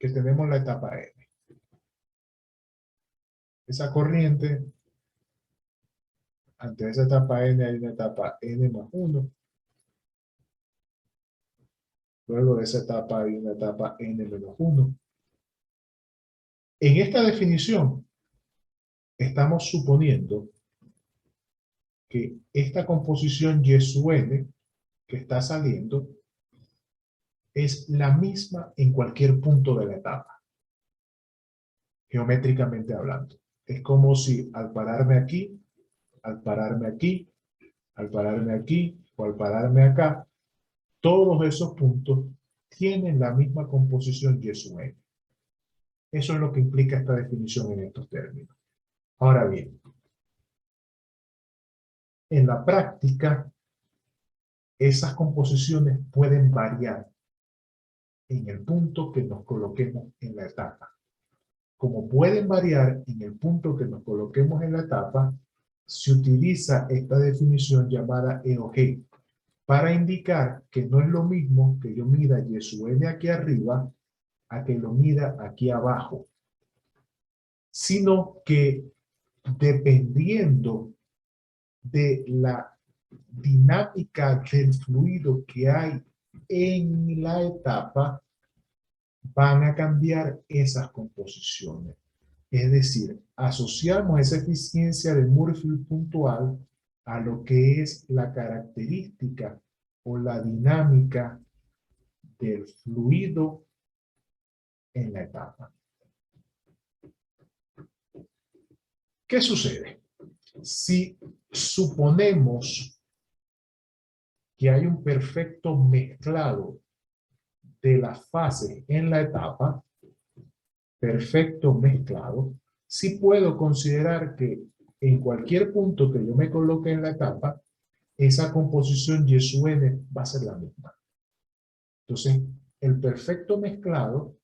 que tenemos la etapa n. Esa corriente, ante esa etapa n hay una etapa n más 1. Luego de esa etapa hay una etapa n menos 1. En esta definición, estamos suponiendo que esta composición Y sub n que está saliendo es la misma en cualquier punto de la etapa, geométricamente hablando. Es como si al pararme aquí, al pararme aquí, al pararme aquí o al pararme acá, todos esos puntos tienen la misma composición Y sub n. Eso es lo que implica esta definición en estos términos. Ahora bien, en la práctica, esas composiciones pueden variar en el punto que nos coloquemos en la etapa. Como pueden variar en el punto que nos coloquemos en la etapa, se utiliza esta definición llamada EOG para indicar que no es lo mismo que yo mida Y sub n aquí arriba a que lo mida aquí abajo, sino que dependiendo de la dinámica del fluido que hay en la etapa, van a cambiar esas composiciones. Es decir, asociamos esa eficiencia de Murphy puntual a lo que es la característica o la dinámica del fluido en la etapa. ¿Qué sucede? Si suponemos que hay un perfecto mezclado de las fases en la etapa, perfecto mezclado, sí puedo considerar que en cualquier punto que yo me coloque en la etapa, esa composición Y sub n va a ser la misma. Entonces, el perfecto mezclado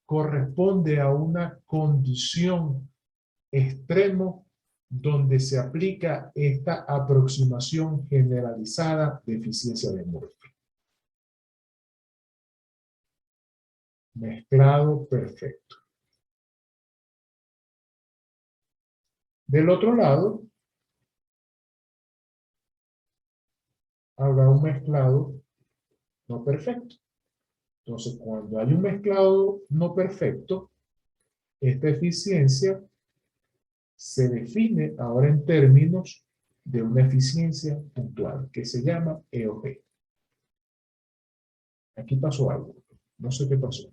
corresponde a una condición extremo donde se aplica esta aproximación generalizada de eficiencia de Murphy. Mezclado perfecto. Del otro lado, habrá un mezclado no perfecto. Entonces, cuando hay un mezclado no perfecto, esta eficiencia se define ahora en términos de una eficiencia puntual, que se llama EOG. Aquí pasó algo. No sé qué pasó.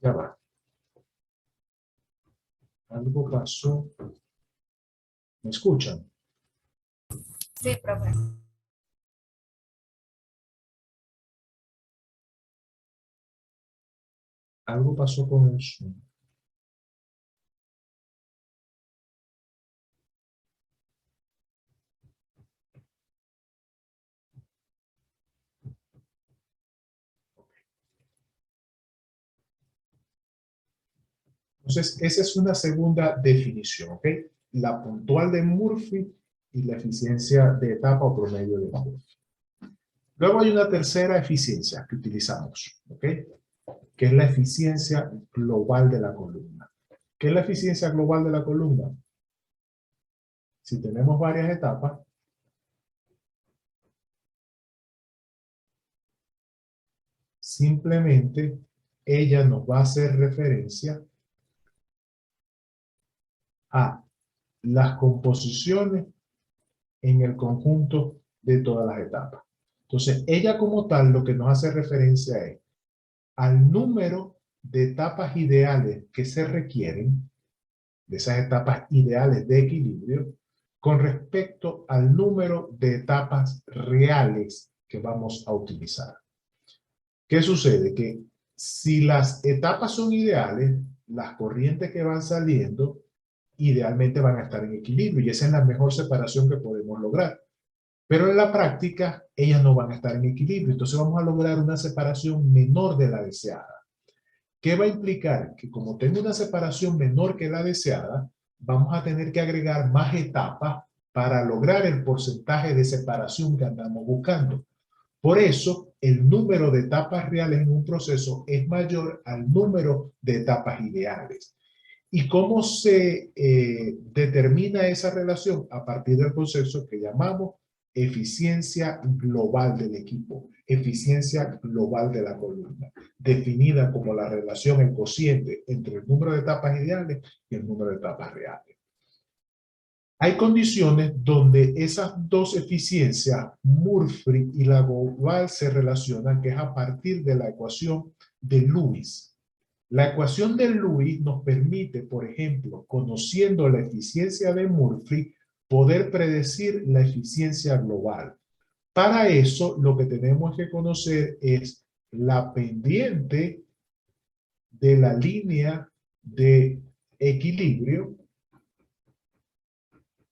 Ya va. Algo pasó. ¿Me escuchan? Sí, profe. Algo pasó con el Zoom. Entonces, esa es una segunda definición, ¿ok? La puntual de Murphy y la eficiencia de etapa o promedio de Murphy. Luego hay una tercera eficiencia que utilizamos, ¿ok? Que es la eficiencia global de la columna. ¿Qué es la eficiencia global de la columna? Si tenemos varias etapas, simplemente ella nos va a hacer referencia a las composiciones en el conjunto de todas las etapas. Entonces, ella como tal lo que nos hace referencia es al número de etapas ideales que se requieren, de esas etapas ideales de equilibrio, con respecto al número de etapas reales que vamos a utilizar. ¿Qué sucede? Que si las etapas son ideales, las corrientes que van saliendo idealmente van a estar en equilibrio y esa es la mejor separación que podemos lograr. Pero en la práctica, ellas no van a estar en equilibrio. Entonces vamos a lograr una separación menor de la deseada. ¿Qué va a implicar? Que como tengo una separación menor que la deseada, vamos a tener que agregar más etapas para lograr el porcentaje de separación que andamos buscando. Por eso, el número de etapas reales en un proceso es mayor al número de etapas ideales. ¿Y cómo se determina esa relación? A partir del concepto que llamamos eficiencia global del equipo, eficiencia global de la columna, definida como la relación, el cociente entre el número de etapas ideales y el número de etapas reales. Hay condiciones donde esas dos eficiencias, Murphy y la global, se relacionan, que es a partir de la ecuación de Lewis. La ecuación de Lewis nos permite, por ejemplo, conociendo la eficiencia de Murphy, poder predecir la eficiencia global. Para eso, lo que tenemos que conocer es la pendiente de la línea de equilibrio.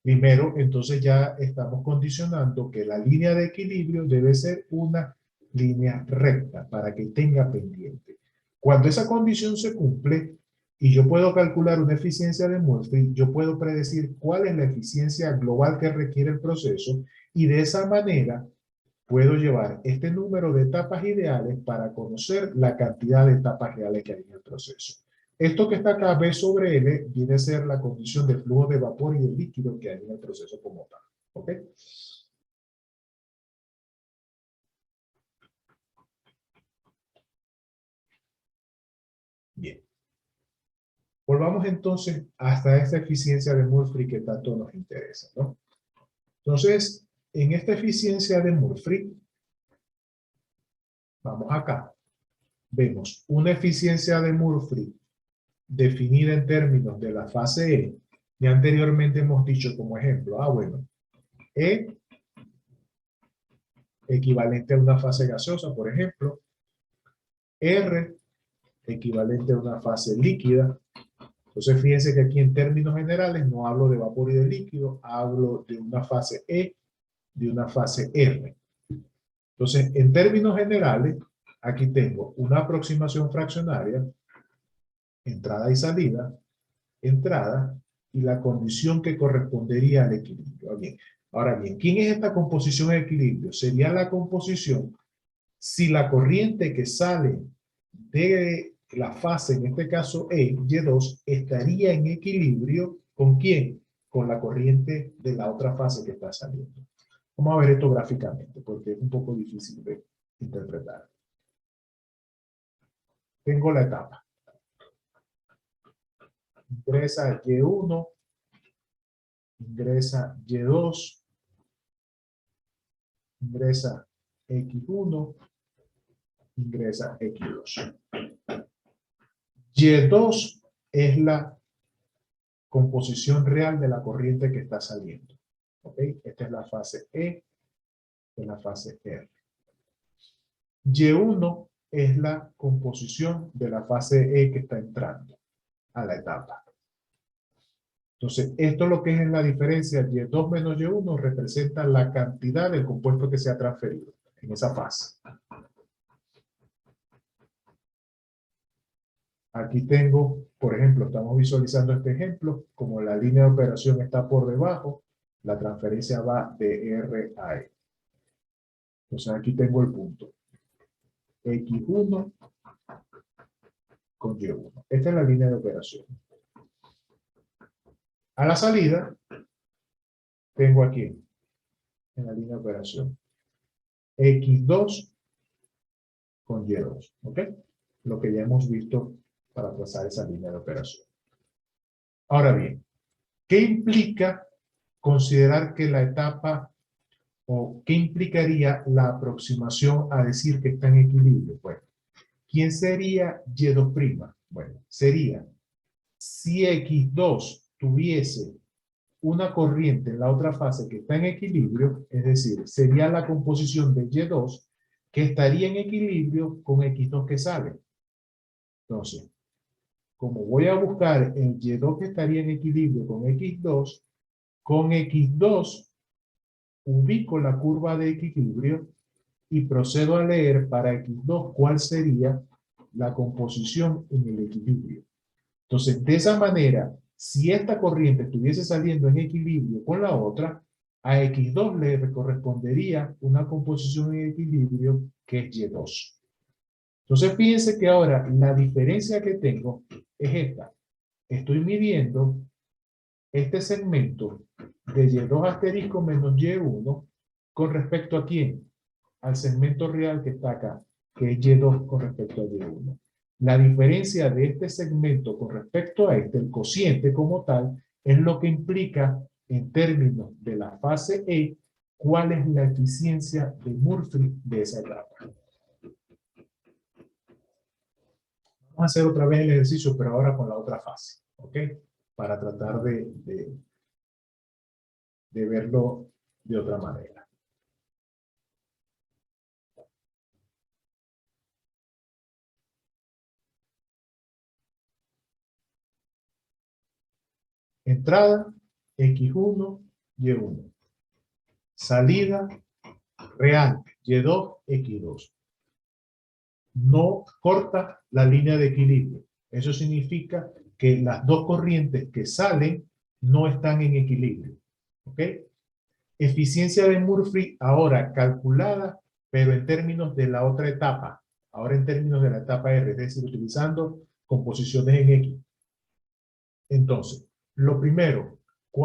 Primero, entonces ya estamos condicionando que la línea de equilibrio debe ser una línea recta para que tenga pendiente. Cuando esa condición se cumple y yo puedo calcular una eficiencia de Murphy, yo puedo predecir cuál es la eficiencia global que requiere el proceso y de esa manera puedo llevar este número de etapas ideales para conocer la cantidad de etapas reales que hay en el proceso. Esto que está acá, B sobre L, viene a ser la condición de flujo de vapor y de líquido que hay en el proceso como tal. ¿Ok? Bien. Volvamos entonces hasta esta eficiencia de Murphy que tanto nos interesa, ¿no? Entonces, en esta eficiencia de Murphy, vamos acá, vemos una eficiencia de Murphy definida en términos de la fase E, y anteriormente hemos dicho como ejemplo, bueno, E equivalente a una fase gaseosa, por ejemplo, R equivalente a una fase líquida. Entonces fíjense que aquí en términos generales no hablo de vapor y de líquido, hablo de una fase E, de una fase R. Entonces, en términos generales, aquí tengo una aproximación fraccionaria, entrada y salida, entrada y la condición que correspondería al equilibrio. Bien. Ahora bien, ¿quién es esta composición de equilibrio? Sería la composición si la corriente que sale de la fase, en este caso E, Y2, estaría en equilibrio ¿con quién? Con la corriente de la otra fase que está saliendo. Vamos a ver esto gráficamente porque es un poco difícil de interpretar. Tengo la etapa. Ingresa Y1, ingresa Y2, ingresa X1, ingresa X2. Y2 es la composición real de la corriente que está saliendo. ¿Ok? Esta es la fase E, esta es la fase R. Y1 es la composición de la fase E que está entrando a la etapa. Entonces, esto es lo que es en la diferencia. Y2 menos Y1 representa la cantidad del compuesto que se ha transferido en esa fase. Aquí tengo, por ejemplo, estamos visualizando este ejemplo, como la línea de operación está por debajo, la transferencia va de R a E. Entonces aquí tengo el punto. X1 con Y1. Esta es la línea de operación. A la salida, tengo aquí, en la línea de operación, X2 con Y2. ¿Ok? Lo que ya hemos visto para trazar esa línea de operación. Ahora bien, ¿qué implica considerar que la etapa o qué implicaría la aproximación a decir que está en equilibrio? Bueno, ¿quién sería Y2'? Bueno, sería si X2 tuviese una corriente en la otra fase que está en equilibrio, es decir, sería la composición de Y2 que estaría en equilibrio con X2 que sale. Entonces, como voy a buscar el Y2 que estaría en equilibrio con X2 ubico la curva de equilibrio y procedo a leer para X2 cuál sería la composición en el equilibrio. Entonces, de esa manera, si esta corriente estuviese saliendo en equilibrio con la otra, a X2 le correspondería una composición en equilibrio que es Y2. Entonces, fíjense que ahora la diferencia que tengo es esta. Estoy midiendo este segmento de Y2 asterisco menos Y1 con respecto a quién? Al segmento real que está acá, que es Y2 con respecto a Y1. La diferencia de este segmento con respecto a este, el cociente como tal, es lo que implica en términos de la fase E, cuál es la eficiencia de Murphy de esa etapa. Vamos a hacer otra vez el ejercicio, pero ahora con la otra fase, ¿ok? Para tratar de verlo de otra manera. Entrada, X1, Y1. Salida, real, Y2, X2. No corta la línea de equilibrio. Eso significa que las dos corrientes que salen no están en equilibrio. ¿Ok? Eficiencia de Murphy ahora calculada, pero en términos de la otra etapa. Ahora en términos de la etapa R, es decir, utilizando composiciones en X. Entonces, lo primero,